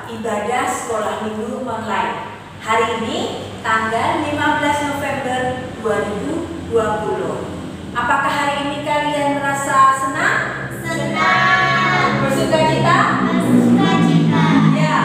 ibadah sekolah minggu online. Hari ini tanggal 15 November 2020. Apakah hari ini kalian merasa senang? Senang. Bersukacita? Bersukacita. Ya,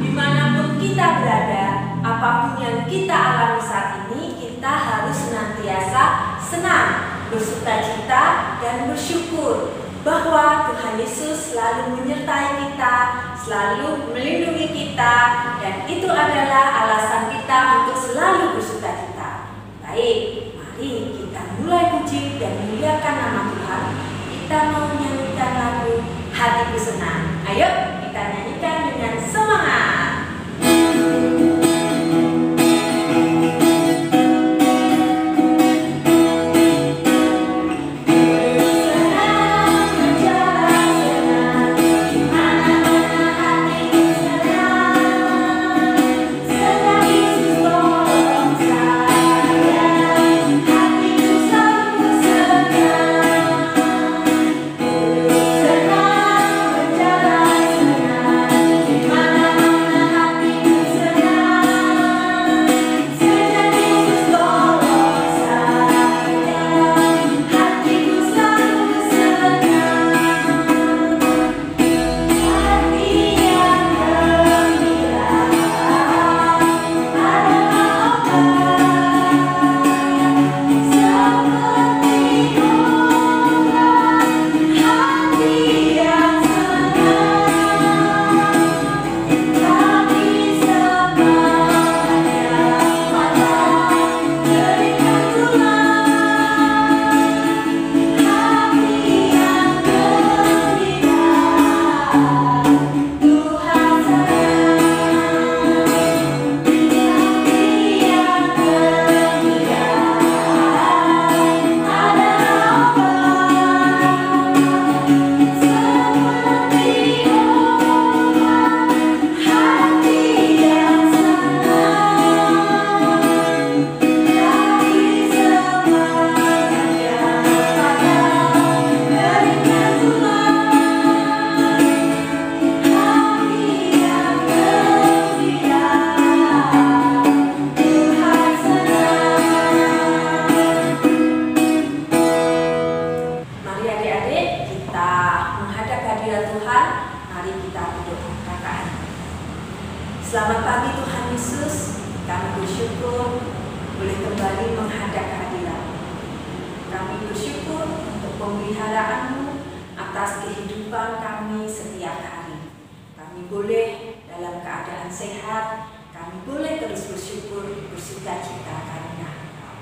dimanapun kita berada, apapun yang kita alami saat ini, kita harus senantiasa senang, bersukacita, dan bersyukur bahwa Tuhan Yesus selalu menyertai kita, selalu melindungi kita, dan itu adalah alasan kita untuk selalu bersukacita. Baik, mari kita mulai puji dan memuliakan nama Tuhan. Kita mau nyanyikan lagu Hatiku Senang. Ayo kita nyanyikan dengan semangat. Selamat pagi Tuhan Yesus, kami bersyukur boleh kembali menghadap kehadiran-Mu. Kami bersyukur untuk pemeliharaan-Mu atas kehidupan kami setiap hari. Kami boleh dalam keadaan sehat, kami boleh terus bersyukur, bersukacita karena Engkau.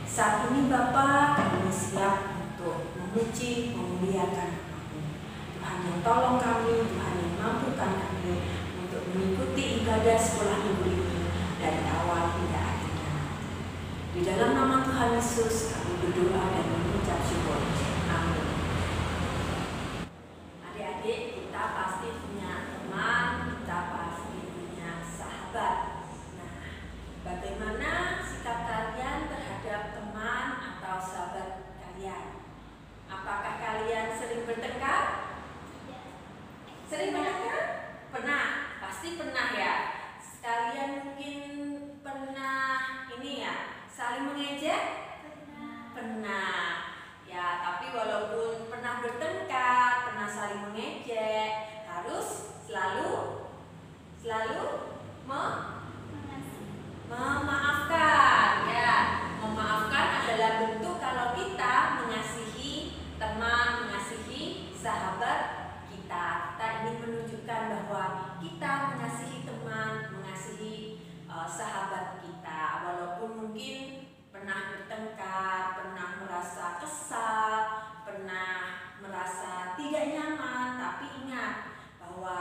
Saat ini Bapa, kami siap untuk memuji, memuliakan nama-Mu. Tuhan yang tolong kami, Tuhan yang mampukan kami mengikuti ibadah sekolah minggu ini dari awal hingga akhirnya. Di dalam nama Tuhan Yesus kami berdoa dan mengucap syukur. Amin. Adik-adik, kita pasti punya teman, kita pasti punya sahabat. Nah, bagaimana sikap kalian terhadap teman atau sahabat kalian? Apakah kalian sering bertengkar? Sering bertengkar? Pernah? Pasti pernah ya. Sekalian mungkin pernah ini ya, saling mengejek? Pernah. Ya, tapi walaupun pernah bertengkar, pernah saling mengejek, harus selalu memaafkan ya. Memaafkan adalah bentuk kalau kita mengasihi teman, mengasihi sahabat kita. Kita ingin menunjukkan bahwa kita mengasihi teman, mengasihi sahabat kita, walaupun mungkin pernah bertengkar, pernah merasa kesal, pernah merasa tidak nyaman, tapi ingat bahwa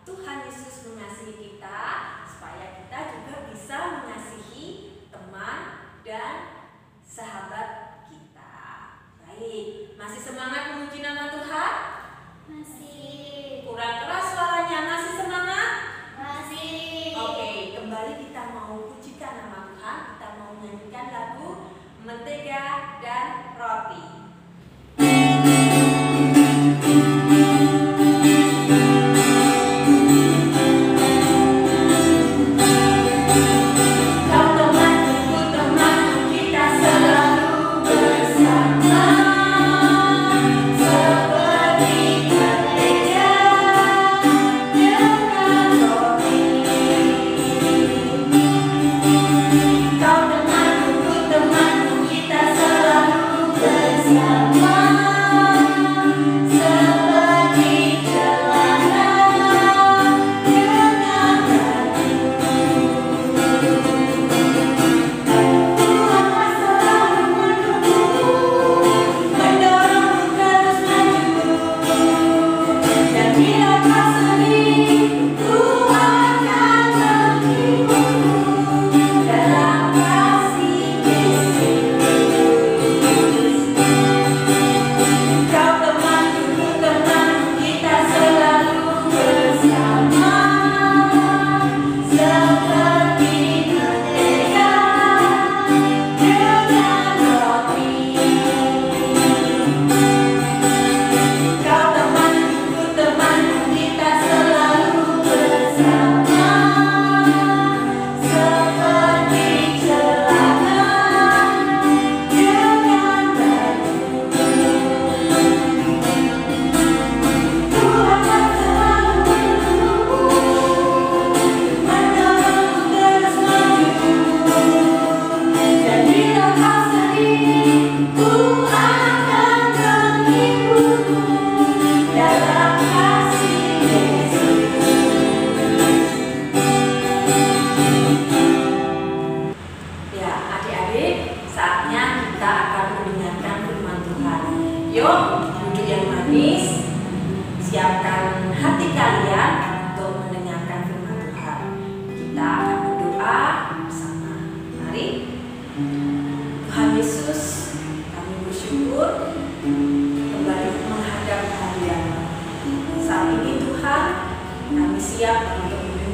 Tuhan Yesus mengasihi kita supaya kita juga bisa mengasihi teman dan sahabat kita. Baik, masih semangat memuji nama Tuhan? Masih. Kurang keras suaranya, masih semangat? Masih. Oke, kembali kita mau pujikan nama Tuhan, kita mau menyanyikan lagu Mentega dan Roti.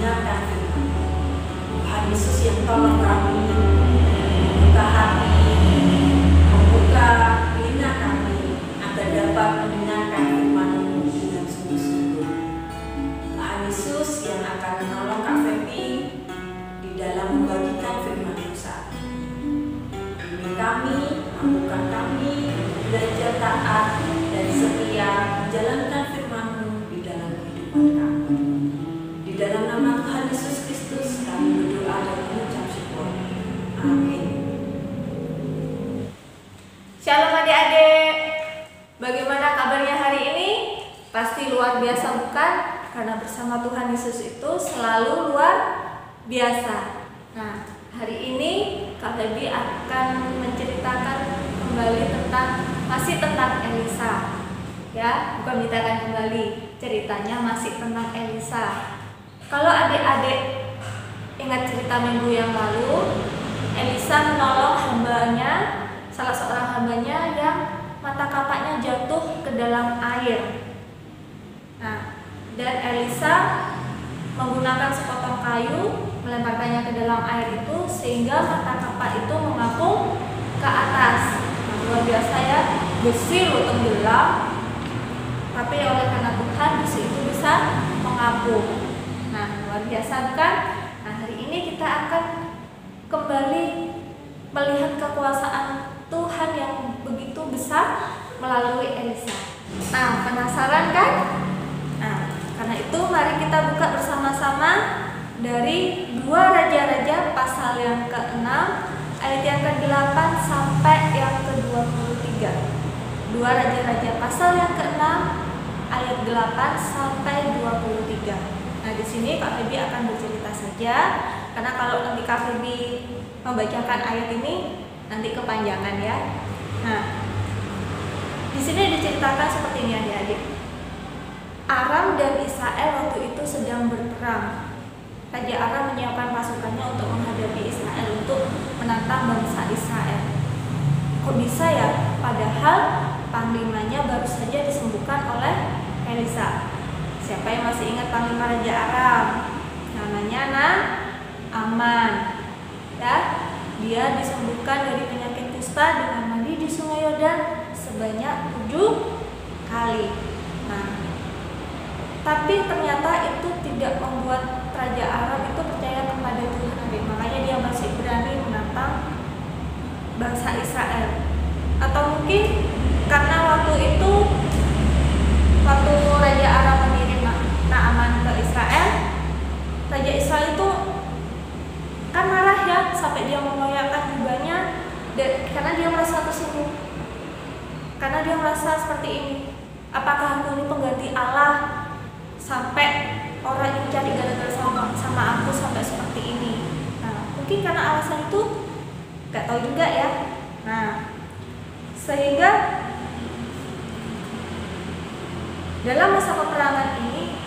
mendengarkan firman. Tuhan Yesus yang tolong kami membuka hati, membuka telinga kami agar dapat mendengarkan firman-Mu dengan sungguh-sungguh. Tuhan Yesus yang akan menolong Kak Feby di dalam membagikan firman-Mu saat ini. Bimbing kami, mampukan kami untuk belajar taat dan setia menjalankan firman-Mu di dalam kehidupan kami. Di dalam nama Tuhan Yesus Kristus kami berdoa dan mengucap syukur. Amin. Shalom adik-adik. Bagaimana kabarnya hari ini? Pasti luar biasa bukan? Karena bersama Tuhan Yesus itu selalu luar biasa. Nah, hari ini Kak Feby akan menceritakan kembali masih tentang Elisa. Ya, bukan menceritakan kembali, ceritanya masih tentang Elisa. Kalau adik-adik ingat cerita minggu yang lalu, Elisa menolong hambanya, salah seorang hambanya yang mata kapaknya jatuh ke dalam air. Nah, dan Elisa menggunakan sepotong kayu melemparkannya ke dalam air itu sehingga mata kapak itu mengapung ke atas. Nah, luar biasa ya, besi loh tenggelam, tapi oleh karena Tuhan besi itu bisa mengapung. Nah, luar biasa bukan? Nah, hari ini kita akan kembali melihat kekuasaan Tuhan yang begitu besar melalui Elisa. Nah, penasaran kan? Nah, karena itu mari kita buka bersama-sama dari 2 Raja-Raja pasal yang ke-6 ayat yang ke-8 sampai yang ke-23. 2 Raja-Raja pasal yang ke-6 ayat 8 sampai 23. Nah, di sini Kak Feby akan bercerita saja karena kalau nanti Kak Feby membacakan ayat ini nanti kepanjangan ya. Nah, di sini diceritakan seperti ini adik-adik. Aram dan Israel waktu itu sedang berperang. Raja Aram menyiapkan pasukannya untuk menghadapi Israel untuk menantang bangsa Israel. Kok bisa ya? Padahal panglimanya baru saja disembuhkan oleh Elisa. Siapa yang masih ingat panglima Raja Aram? Namanya Naaman. Ya, dia disembuhkan dari penyakit kusta dengan mandi di Sungai Yordan sebanyak 7 kali. Nah, tapi ternyata itu tidak membuat Raja Aram itu percaya kepada Tuhan. Makanya dia masih berani menantang bangsa Israel. Atau mungkin karena waktu itu waktu Raja Aram mengirim Naaman ke Israel, Raja Israel itu kan marah ya, sampai dia mengoyakkan jubahnya karena dia merasa tersinggung. Karena dia merasa seperti ini, apakah aku ini pengganti Allah sampai orang ini cari gara-gara sama aku sampai seperti ini. Nah, mungkin karena alasan itu gak tahu juga ya. Nah, sehingga dalam masa peperangan ini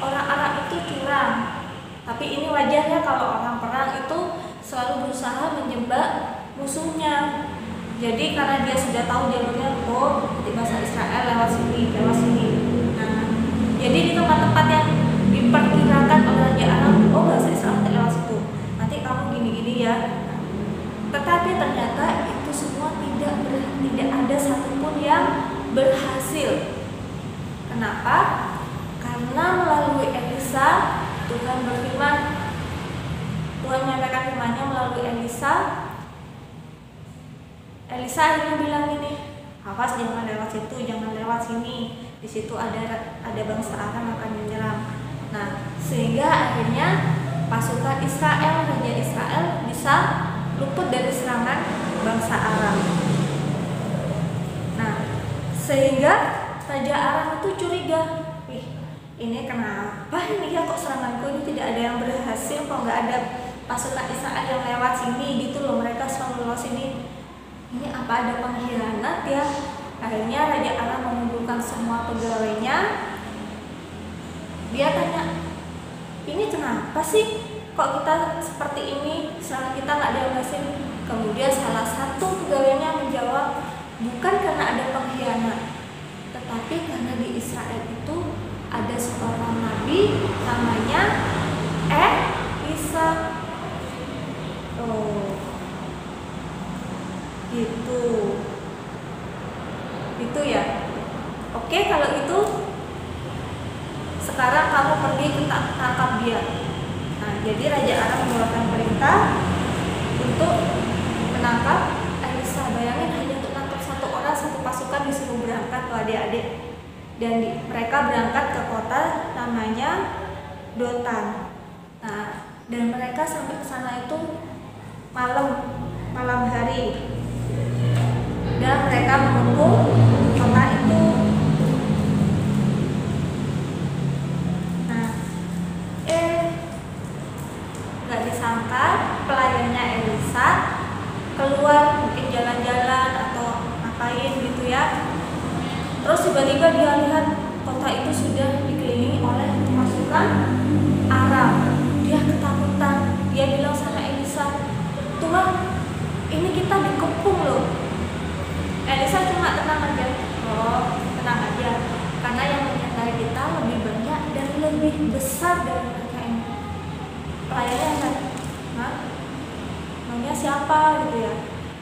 orang Arab itu curang. Tapi ini wajar ya, kalau orang perang itu selalu berusaha menjebak musuhnya. Jadi karena dia sudah tahu jalurnya, di bangsa Israel lewat sini. Nah, jadi di tempat-tempat yang diperkirakan oleh Raja Aram, bangsa Israel lewat situ, nanti kamu gini-gini ya. Tetapi ternyata itu semua tidak ada satupun yang berhasil. Kenapa? Karena melalui Elisa Tuhan berfirman, Tuhan menyampaikan firman-Nya melalui Elisa. Elisa akhirnya bilang ini, awas jangan lewat situ, jangan lewat sini. Di situ ada bangsa Aram akan menyerang. Nah, sehingga akhirnya pasukan Israel, Raja Israel bisa luput dari serangan bangsa Aram. Nah, sehingga Raja Aram itu curiga, ini kenapa ini ya, kok seranganku ini tidak ada yang berhasil, kok nggak ada pasukan Israel yang lewat sini gitu loh, mereka selalu lewat sini. Ini apa ada pengkhianat ya? Akhirnya Raja Aram mengumpulkan semua pegawainya. Dia tanya, ini kenapa sih kok kita seperti ini, serangan kita nggak ada yang berhasil? Kemudian salah satu pegawainya menjawab, bukan karena ada pengkhianat, tetapi karena di Israel itu ada seorang nabi namanya Oke, kalau itu sekarang kamu pergi ke tangkap dia. Nah, jadi Raja Aram mengeluarkan perintah untuk menangkap Elisa. Bayangin, hanya untuk menangkap satu orang, satu pasukan disuruh berangkat tuh adik-adik. Dan mereka berangkat ke kota namanya Dotan. Nah, dan mereka sampai ke sana itu malam hari. Dan mereka mengepung kota itu. Nah, nggak disangka pelayannya Elisa keluar mungkin jalan-jalan atau ngapain gitu ya. Terus tiba-tiba dia lihat kota itu sudah dikelilingi oleh pasukan Aram. Dia ketakutan. Dia bilang sama Elisa, "Tuhan, ini kita dikepung loh." Elisa cuma tenang aja. Oh, tenang aja. Karena yang menyertai kita lebih banyak dan lebih besar dari mereka ini. Pelayannya kan, namanya siapa gitu ya.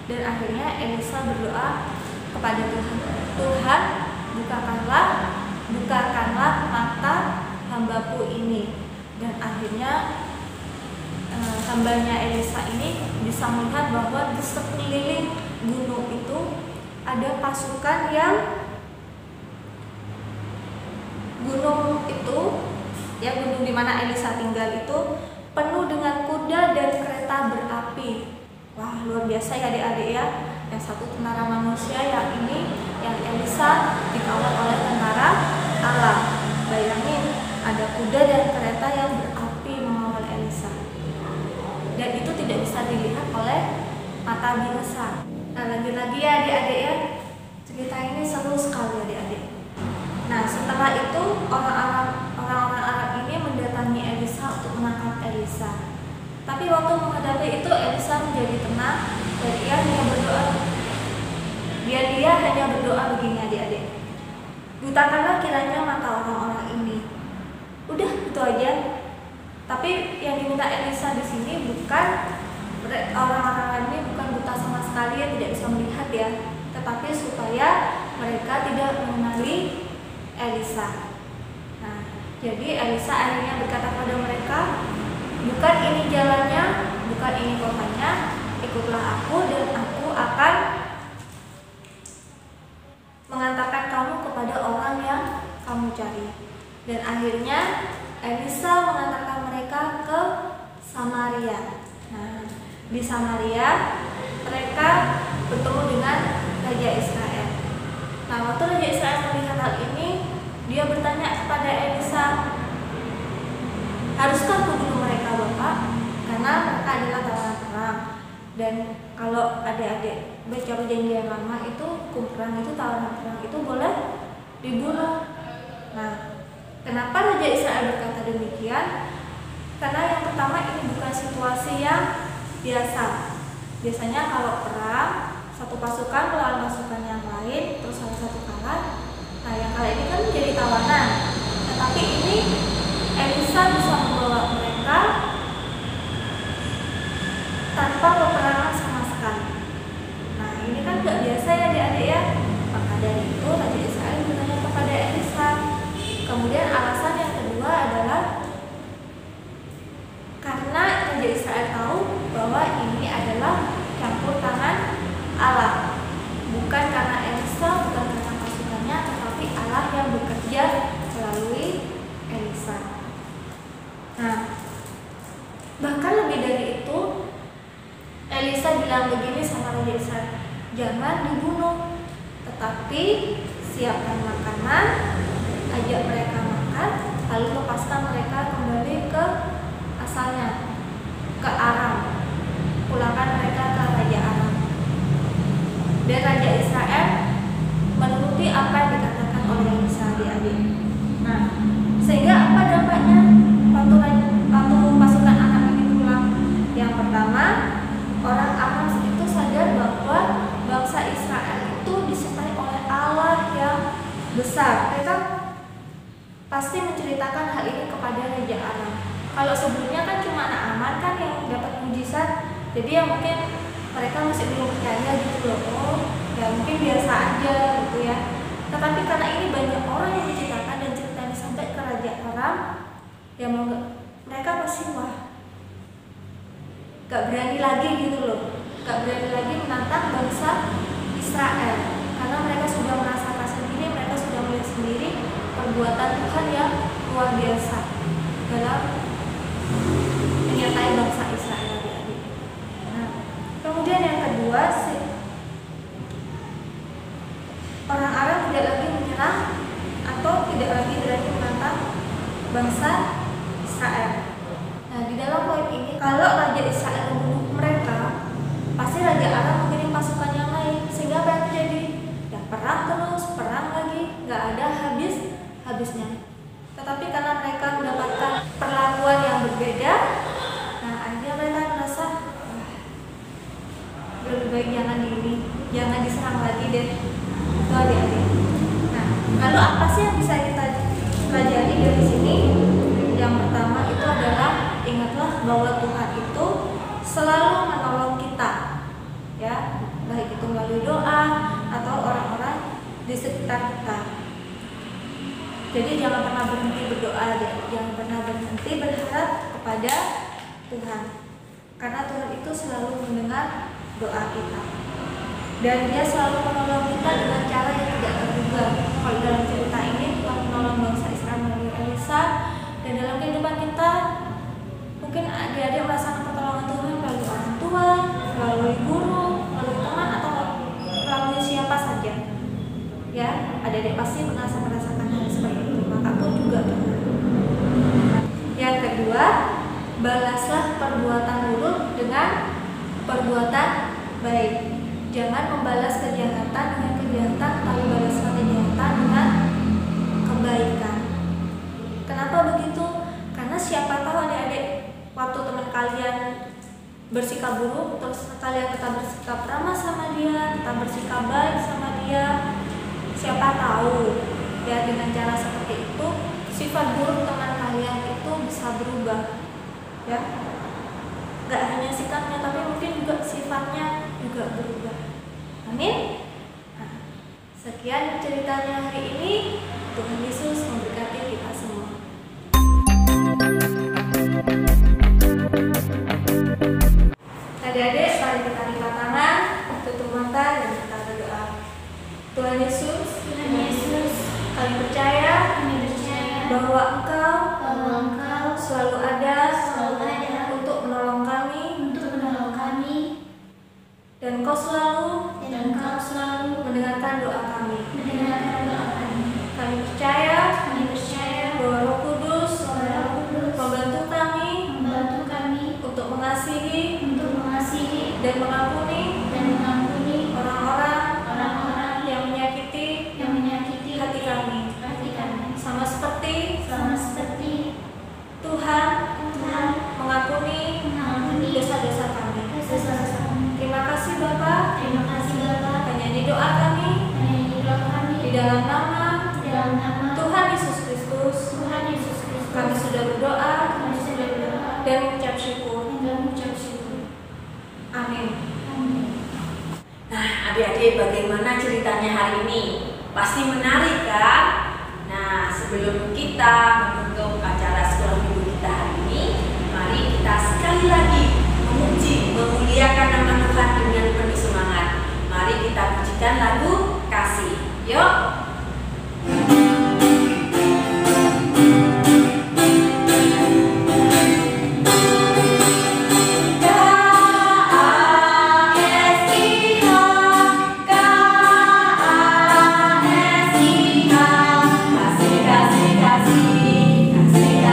Dan akhirnya Elisa berdoa kepada Tuhan, "Tuhan, bukakanlah mata hambaku ini." Dan akhirnya hambanya Elisa ini bisa melihat bahwa di sekeliling gunung itu ada pasukan yang gunung itu ya, gunung di mana Elisa tinggal itu penuh dengan kuda dan kereta berapi. Wah, luar biasa ya adik-adik ya. Yang satu tentara manusia, yang ini yang Elisa dikawal oleh tentara Allah. Bayangin, ada kuda dan kereta yang berapi mengawal Elisa. Dan itu tidak bisa dilihat oleh mata biasa. Nah, lagi-lagi ya adik-adik ya, cerita ini seru sekali adik-adik. Nah, setelah itu orang-orang Arab ini mendatangi Elisa untuk menangkap Elisa. Tapi waktu menghadapi itu Elisa menjadi tenang dan ia hanya berdoa. Dia hanya berdoa begini adik-adik, "Butakanlah kiranya mata orang-orang ini." Udah, itu aja. Tapi yang diminta Elisa di sini bukan orang-orang ini bukan buta sama sekali, ya tidak bisa melihat ya, tetapi supaya mereka tidak mengenali Elisa. Nah, jadi Elisa akhirnya berkata pada mereka, "Bukan ini jalannya, bukan ini kotanya, ikutlah aku dan aku akan mengantarkan kamu kepada orang yang kamu cari." Dan akhirnya Elisa mengantarkan mereka ke Samaria. Nah, di Samaria mereka bertemu dengan Raja Israel. Nah, waktu Raja Israel melihat hal ini, dia bertanya kepada Elisa, "Haruskah aku bunuh mereka, Bapak? Karena mereka adalah tawanan perang." Dan kalau adik-adik baca perjanjian lama itu, hukum perang itu, tawanan perang itu boleh dibunuh. Nah, kenapa Raja Israel berkata demikian? Karena yang pertama, ini bukan situasi yang biasa. Biasanya kalau perang, satu pasukan melawan pasukan yang lain, terus salah satu kalah. Nah, yang kali ini kan menjadi tawanan. Tetapi ini Elisa bisa membawa mereka tanpa peperangan sama sekali. Nah, ini kan gak biasa ya adik-adik ya. Maka dari itu Raja Israel bertanya kepada Elisa. Kemudian alasan yang kedua adalah karena Raja Israel tahu bahwa ini adalah campur tangan Allah. Bukan karena Elisa, bukan karena pasukannya, tetapi Allah yang bekerja melalui Elisa. Nah, bahkan lebih dari itu, Elisa bilang begini sama Raja Israel, "Jangan dibunuh, tetapi siapkan makanan, ajak mereka makan, lalu lepaskan mereka kembali ke asalnya, ke Aram. Pulangkan mereka ke Raja Aram." Dan Raja Israel menuruti apa yang dikatakan oleh Elisa, adik-adik. Nah, sehingga apa dampaknya waktu pasukan Aram ini pulang? Yang pertama, orang Aram itu sadar bahwa bangsa Israel itu disertai oleh Allah yang besar. Mereka pasti menceritakan hal ini kepada Raja Aram. Kalau sebelumnya kan cuma Naaman kan yang dapat mujizat, jadi ya mungkin mereka masih belum percaya gitu loh. Oh, ya mungkin biasa aja gitu ya. Tetapi karena ini banyak orang yang diceritakan dan ceritanya sampai ke Raja Aram, ya mereka pasti wah, gak berani lagi gitu loh, gak berani lagi menantang bangsa Israel, karena mereka sudah merasakan sendiri, mereka sudah melihat sendiri perbuatan Tuhan yang luar biasa dalam menyertai bangsa Israel. Nah, kemudian yang kedua, orang Aram tidak lagi menyerang atau tidak lagi berani menantang bangsa Israel. Nah, di dalam poin ini, kalau Raja Israel membunuh mereka, pasti Raja Aram mengirim pasukan yang lain, sehingga apa yang terjadi? Ya perang terus, perang lagi, nggak ada habisnya. Tetapi karena mereka mendapatkan perlakuan yang berbeda, nah akhirnya mereka merasa lebih baik jangan diserang lagi deh. Itu adik-adik. Nah, lalu apa sih yang bisa kita pelajari dari sini? Yang pertama itu adalah ingatlah bahwa Tuhan itu selalu menolong kita, ya, baik itu melalui doa atau orang-orang di sekitar kita. Jadi jangan pernah berhenti berdoa, jangan pernah berhenti berharap kepada Tuhan, karena Tuhan itu selalu mendengar doa kita. Dan Dia selalu menolong kita dengan cara yang tidak terduga. Kalau dalam cerita ini Tuhan menolong bangsa Israel melalui Elisa, dan dalam kehidupan kita mungkin adik-adik merasakan pertolongan Tuhan melalui orang tua, melalui guru, melalui teman, atau melalui siapa saja. Ya, adik-adik pasti merasakan hal seperti itu. Maka pun juga Tuhan. Yang kedua, balaslah perbuatan buruk dengan perbuatan baik. Jangan membalas kejahatan dengan kejahatan, tapi balaslah kejahatan dengan kebaikan. Kenapa begitu? Karena siapa tahu adik-adik, waktu teman kalian bersikap buruk, terus kalian tetap bersikap ramah sama dia, tetap bersikap baik sama dia, siapa tahu ya dengan cara seperti itu sifat buruk teman kalian itu bisa berubah, ya. Gak hanya sikapnya, tapi mungkin juga sifatnya juga berubah. Amin. Nah, sekian ceritanya hari ini. Tuhan Yesus memberkati kita semua. Adik-adik, mari kita angkat tangan, tutup mata, dan kita berdoa. Tuhan Yesus, kami percaya bahwa Engkau selalu ada untuk menolong kami, dan Engkau selalu mendengarkan doa kami. Kami percaya bahwa Roh Kudus membantu kami untuk mengasihi dan mengampuni orang-orang yang menyakiti hati kami. Sama seperti Tuhan mengampuni dosa-dosa kami. Terima kasih Bapa. Hanya di doa kami, di dalam nama Tuhan Yesus Kristus, kami sudah berdoa dan mengucap syukur. Amin. Nah, adik-adik, bagaimana ceritanya hari ini? Pasti menarik kan? Nah, sebelum kita menutup acara sekolah minggu kita hari ini, mari kita sekali lagi memuji, memuliakan nama Tuhan dengan penuh semangat. Mari kita pujikan lagu Kasih. Yuk. Kasih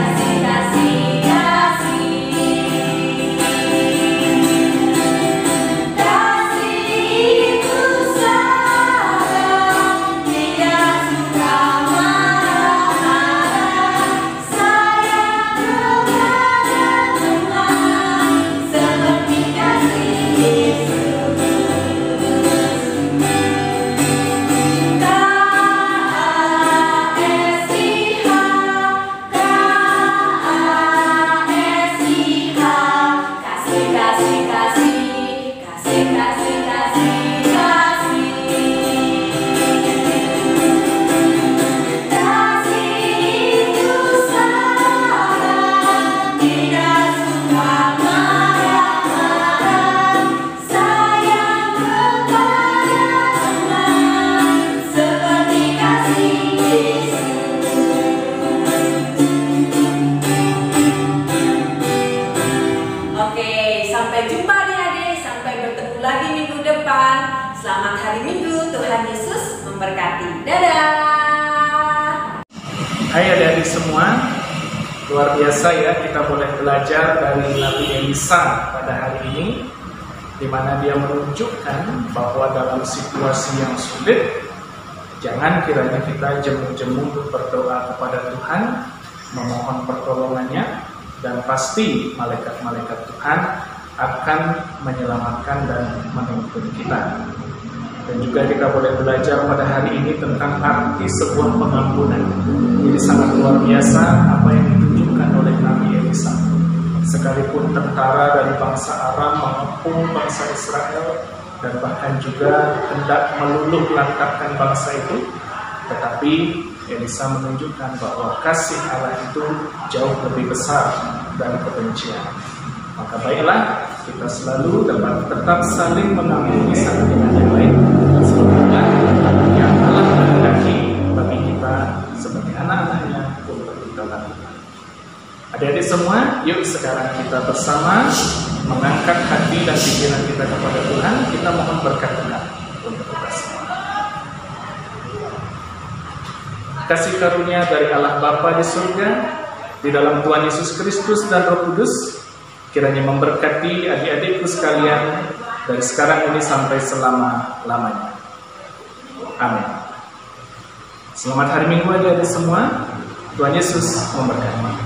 Selamat hari Minggu, Tuhan Yesus memberkati. Dadah. Hai adik-adik semua, luar biasa ya kita boleh belajar dari Nabi Elisa pada hari ini, di mana dia menunjukkan bahwa dalam situasi yang sulit, jangan kiranya kita jemu-jemu berdoa kepada Tuhan, memohon pertolongannya, dan pasti malaikat-malaikat Tuhan akan menyelamatkan dan menuntun kita. Dan juga kita boleh belajar pada hari ini tentang arti sebuah pengampunan. Jadi sangat luar biasa apa yang ditunjukkan oleh Nabi Elisa. Sekalipun tentara dari bangsa Aram mengepung bangsa Israel dan bahkan juga hendak meluluh lantakkan bangsa itu, tetapi Elisa menunjukkan bahwa kasih Allah itu jauh lebih besar dari kebencian. Maka baiklah, kita selalu dapat tetap saling mengampuni satu dengan yang lain, sebagaimana yang Allah menghendaki bagi kita sebagai anak-anaknya untuk kita lakukan. Adik-adik semua, yuk sekarang kita bersama mengangkat hati dan pikiran kita kepada Tuhan. Kita mohon berkat Tuhan untuk kita semua. Kasih karunia dari Allah Bapa di surga, di dalam Tuhan Yesus Kristus dan Roh Kudus, kiranya memberkati adik-adikku sekalian dari sekarang ini sampai selama-lamanya. Amin. Selamat hari Minggu adik-adik semua. Tuhan Yesus memberkati.